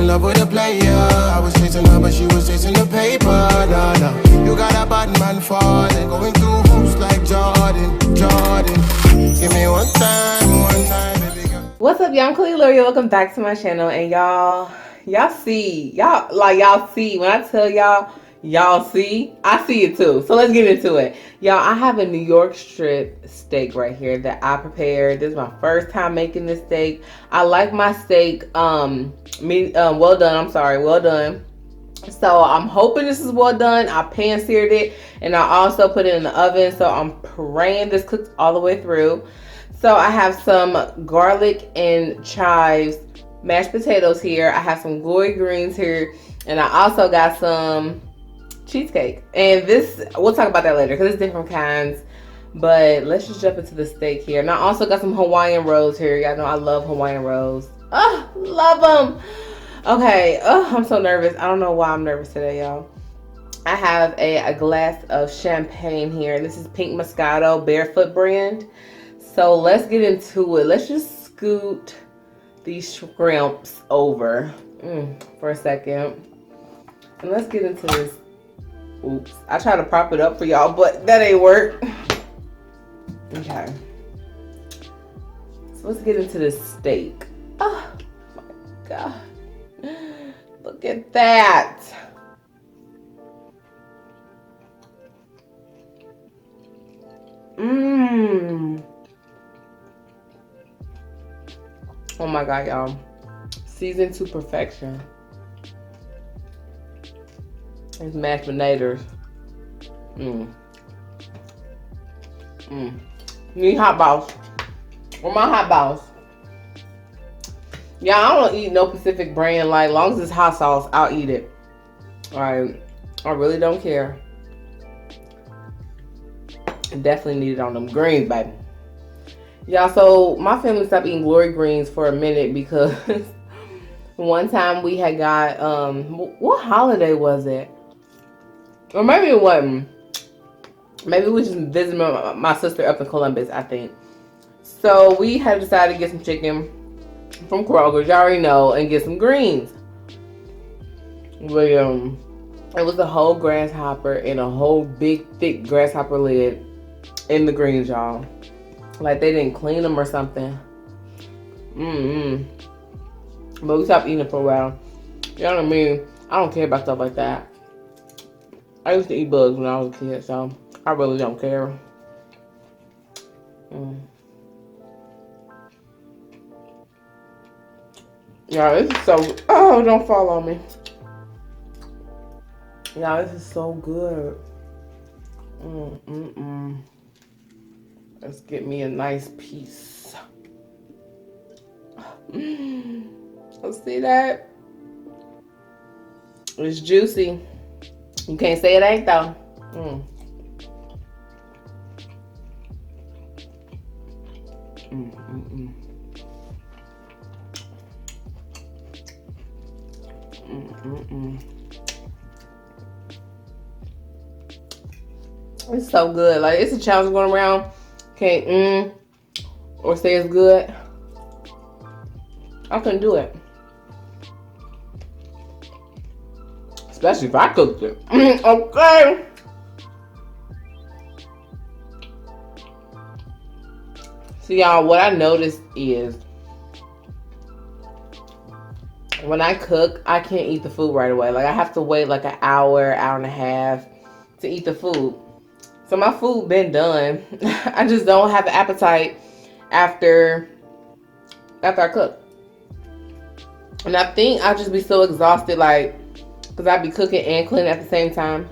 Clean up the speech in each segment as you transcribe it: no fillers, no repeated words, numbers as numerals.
love with a player. I was chasing her, but she was chasing the paper. Nah, nah. You got a bad man falling, going through hoops like Jordan. Give me one time, baby girl. What's up, y'all? I'm Kahleiashour. Welcome back to my channel. And y'all see when I tell y'all see, I see it too. So let's get into it. Y'all, I have a New York strip steak right here that I prepared. This is my first time making this steak. I like my steak well done. So I'm hoping this is well done. I pan seared it and I also put it in the oven. So I'm praying this cooks all the way through. So I have some garlic and chives mashed potatoes here. I have some gourd greens here. And I also got some cheesecake. And this, we'll talk about that later because it's different kinds. But let's just jump into the steak here. And I also got some Hawaiian rolls here. Y'all know I love Hawaiian rolls. Oh, love them. Okay, I'm so nervous. I don't know why I'm nervous today, y'all. I have a glass of champagne here. This is Pink Moscato Barefoot brand. So let's get into it. Let's just scoot these shrimps over for a second. And let's get into this. Oops. I try to prop it up for y'all, but that ain't work. Okay. So let's get into this steak. Oh my God. Look at that. Oh my God, y'all. Seasoned to perfection. It's mashed potatoes. Need hot balls. Where my hot balls? Yeah, I don't eat no Pacific brand. Like, long as it's hot sauce, I'll eat it. Alright. I really don't care. Definitely need it on them greens, baby. Y'all, so my family stopped eating glory greens for a minute because one time we had got, what holiday was it? Or maybe it wasn't. Maybe we just visited my sister up in Columbus, I think. So we had decided to get some chicken from Kroger's, y'all already know, and get some greens. But it was a whole grasshopper and a whole big thick grasshopper lid in the greens, y'all. Like they didn't clean them or something. But we stopped eating it for a while. You know what I mean? I don't care about stuff like that. I used to eat bugs when I was a kid, so I really don't care. Y'all, this is so... Oh, don't fall on me. Y'all, this is so good. Let's get me a nice piece. Let's see that. It's juicy. You can't say it ain't though. It's so good. Like, it's a challenge going around. Can't or say it's good. I couldn't do it. Especially if I cooked it. Okay. So y'all, what I noticed is when I cook, I can't eat the food right away. Like, I have to wait like an hour, hour and a half to eat the food. So my food been done. I just don't have an appetite after I cook. And I think I'll just be so exhausted, like, because I be cooking and cleaning at the same time.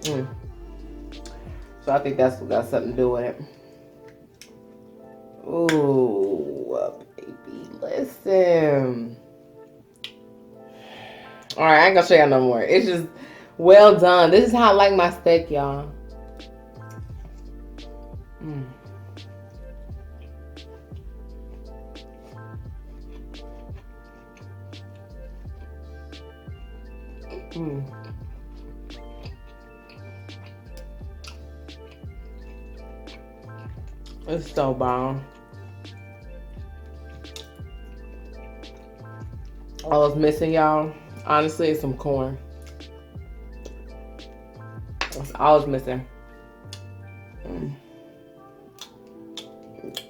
So I think that's got something to do with it. Ooh, baby, listen. Alright, I ain't gonna show y'all no more. It's just well done. This is how I like my steak, y'all. It's so bomb. All I was missing, y'all, honestly, is some corn. That's all I was missing.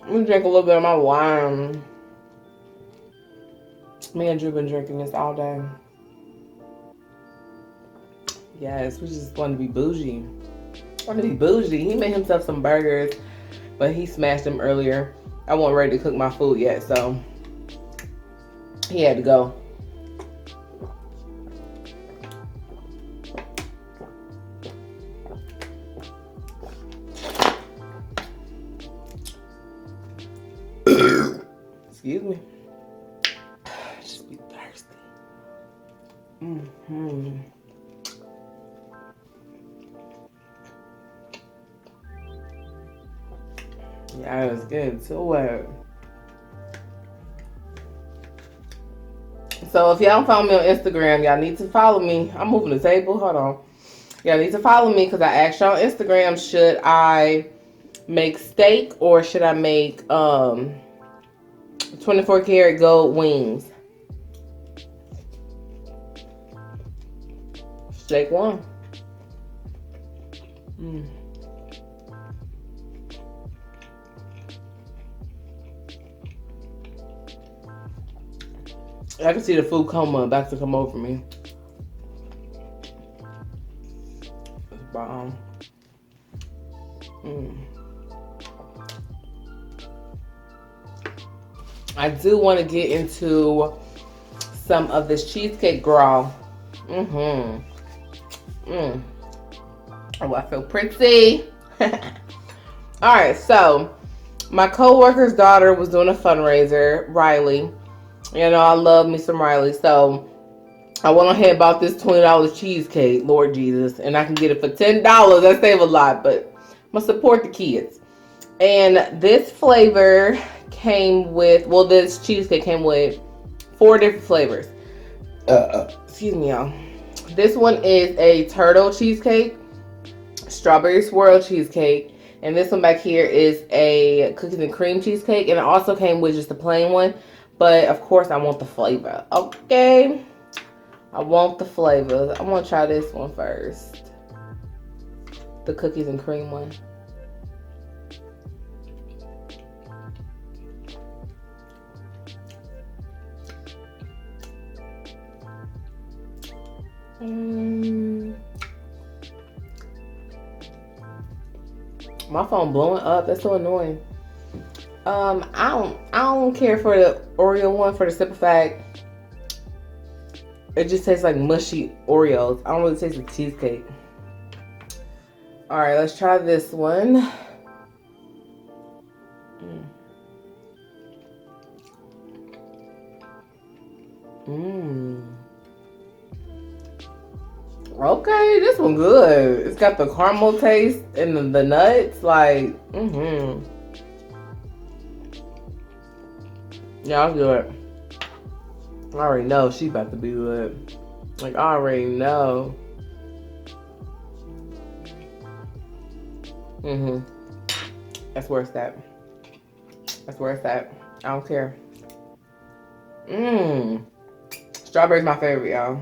Let me drink a little bit of my wine. Me and Drew been drinking this all day. Yes, we just want to be bougie. Want to be bougie. He made himself some burgers, but he smashed them earlier. I wasn't ready to cook my food yet, so he had to go. Excuse me. Just be thirsty. Yeah, it was good. So so if y'all don't follow me on Instagram, y'all need to follow me. I'm moving the table. Hold on. Y'all need to follow me because I asked y'all on Instagram, should I make steak or should I make 24 karat gold wings? Steak one. I can see the food coma about to come over me. It's bomb. I do want to get into some of this cheesecake girl. Oh, I feel pretty. All right, so my co-worker's daughter was doing a fundraiser, Riley. You know, I love me some Riley. So I went ahead and bought this $20 cheesecake, Lord Jesus. And I can get it for $10. That save a lot, but I'm going to support the kids. And this flavor came with, well, this cheesecake came with 4 different flavors. Excuse me, y'all. This one is a turtle cheesecake, strawberry swirl cheesecake, and this one back here is a cookies and cream cheesecake. And it also came with just the plain one. But, of course, I want the flavor. Okay? I want the flavor. I'm going to try this one first. The cookies and cream one. My phone blowing up. That's so annoying. I don't care for the Oreo one for the simple fact it just tastes like mushy Oreos. I don't really taste the cheesecake. All right, let's try this one. Okay, this one good. It's got the caramel taste and the nuts. Like, yeah, I'll do it. I already know she about to be good. Like, I already know. That's where it's at. That's where it's at. I don't care. Strawberry's my favorite, y'all.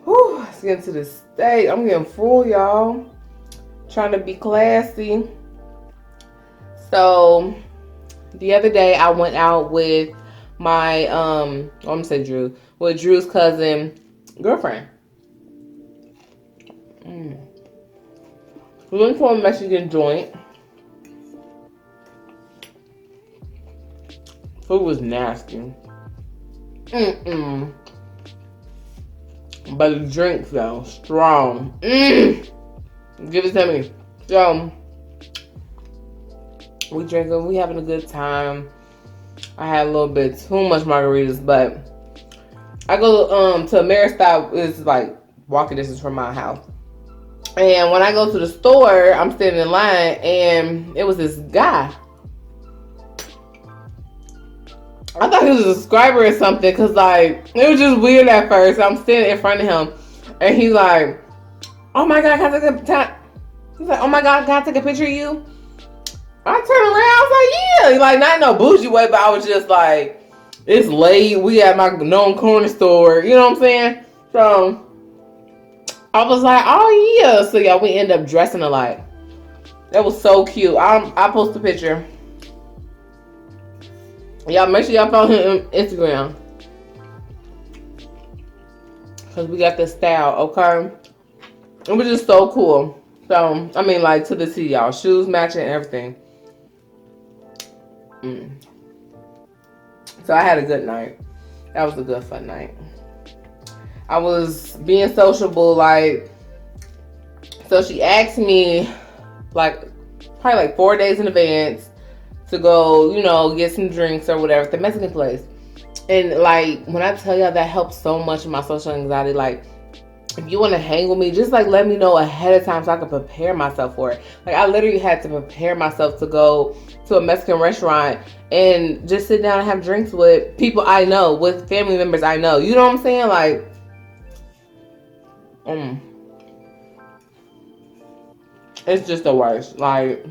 Whew, let's get into the steak. I'm getting full, y'all. Trying to be classy. So, the other day I went out with my, I'm gonna say Drew, with Drew's cousin, girlfriend. We went to a Mexican joint. Food was nasty. But the drinks though, strong. Give it to me. So we drinking, we having a good time. I had a little bit too much margaritas, but I go to Maristop, it's like walking distance from my house. And when I go to the store, I'm standing in line, and it was this guy. I thought he was a subscriber or something, because, like, it was just weird at first. I'm standing in front of him, and he's like, oh my God, can I take a picture? He's like, oh my God, can I take a picture of you? I turned around, I was like, yeah. Like, not in no bougie way, but I was just like, It's late. We at my known corner store. You know what I'm saying? So I was like, oh yeah. So yeah, we end up dressing alike. That was so cute. I post a picture. Y'all make sure y'all follow him on Instagram. Cause we got the style, okay? It was just so cool. So, I mean, like, to the T, y'all. Shoes matching and everything. So, I had a good night. That was a good, fun night. I was being sociable, like, so she asked me, like, probably like 4 days in advance to go, you know, get some drinks or whatever at the Mexican place. And, like, when I tell y'all that helps so much in my social anxiety, like, if you want to hang with me, just like let me know ahead of time so I can prepare myself for it. Like I literally had to prepare myself to go to a Mexican restaurant and just sit down and have drinks with people I know, with family members I know. You know what I'm saying? Like, it's just the worst. Like,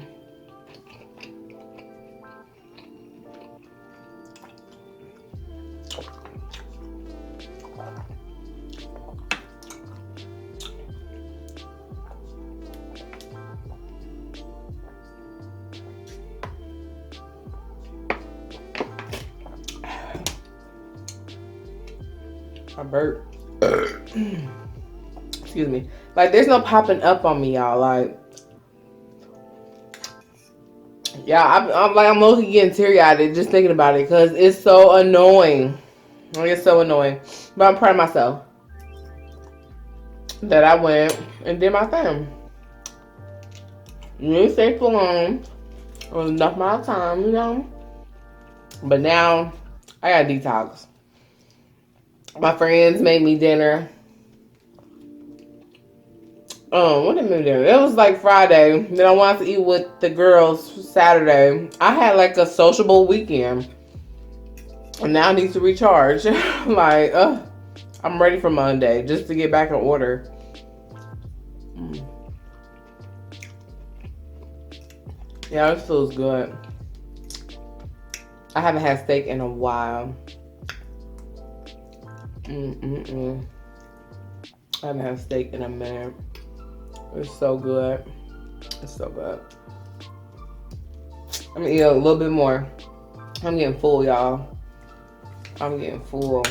I burped. Excuse me. Like, there's no popping up on me, y'all. Like, yeah, I'm mostly getting teary-eyed just thinking about it because it's so annoying. Like, it's so annoying. But I'm proud of myself that I went and did my thing. You didn't stay for long. It was enough amount of time, you know. But now I got detox. My friends made me dinner. What did we do? It was like Friday. Then I wanted to eat with the girls Saturday. I had like a sociable weekend. And now I need to recharge. Like, I'm ready for Monday just to get back in order. Yeah, this feels good. I haven't had steak in a while. I haven't had steak in a minute. It's so good. It's so good. I'm gonna eat a little bit more. I'm getting full, y'all. I'm getting full.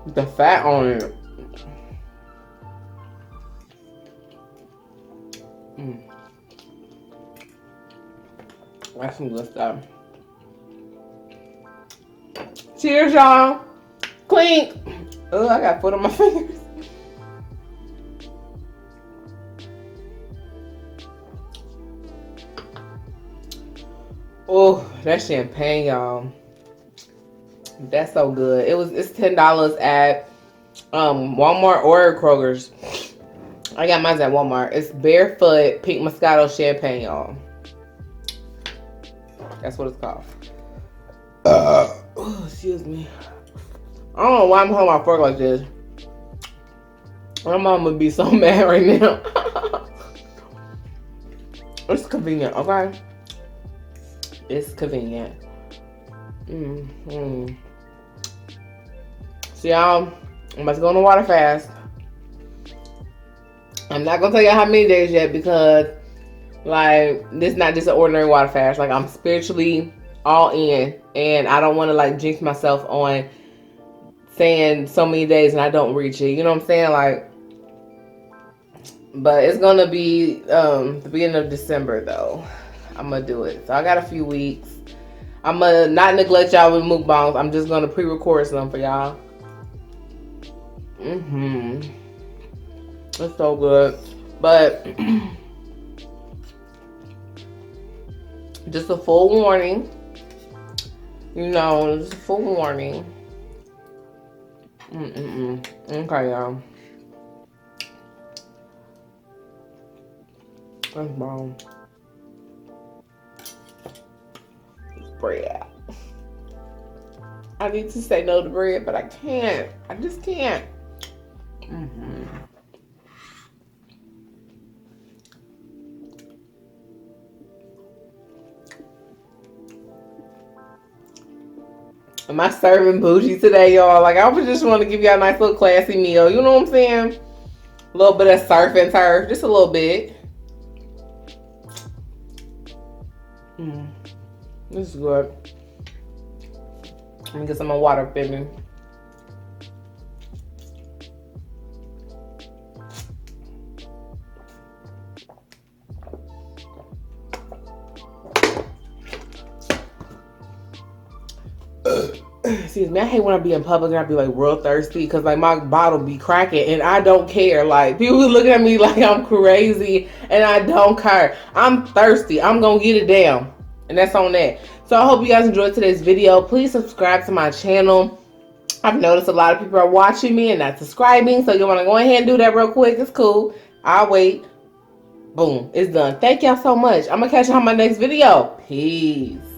The fat on it. That's some good stuff. Cheers, y'all. Clink. Oh, I got foot on my fingers. Oh, that champagne, y'all. That's so good. It's $10 at Walmart or Kroger's. I got mine at Walmart. It's Barefoot Pink Moscato Champagne, y'all. That's what it's called. Oh, excuse me. I don't know why I'm holding my fork like this. My mom would be so mad right now. It's convenient, okay? It's convenient. So y'all, I'm about to go on a water fast. I'm not gonna tell you how many days yet because, like, this is not just an ordinary water fast. Like, I'm spiritually all in, and I don't want to like jinx myself on saying so many days and I don't reach it. You know what I'm saying? Like, but it's gonna be the beginning of December though. I'm gonna do it. So I got a few weeks. I'm gonna not neglect y'all with mukbangs. I'm just gonna pre-record some for y'all. It's so good. But just a full warning. You know, just a full warning. Okay, y'all. That's bomb. Bread. I need to say no to bread, but I can't. I just can't. Am I serving bougie today, y'all? Like, I was just want to give y'all a nice little classy meal. You know what I'm saying? A little bit of surf and turf. Just a little bit. This is good. Let me get some more water for me. Excuse me, I hate when I be in public and I be like real thirsty because like my bottle be cracking and I don't care. Like people be looking at me like I'm crazy and I don't care. I'm thirsty. I'm gonna get it down. And that's on that. So I hope you guys enjoyed today's video. Please subscribe to my channel. I've noticed a lot of people are watching me and not subscribing. So you want to go ahead and do that real quick. It's cool. I'll wait. Boom. It's done. Thank y'all so much. I'm going to catch you on my next video. Peace.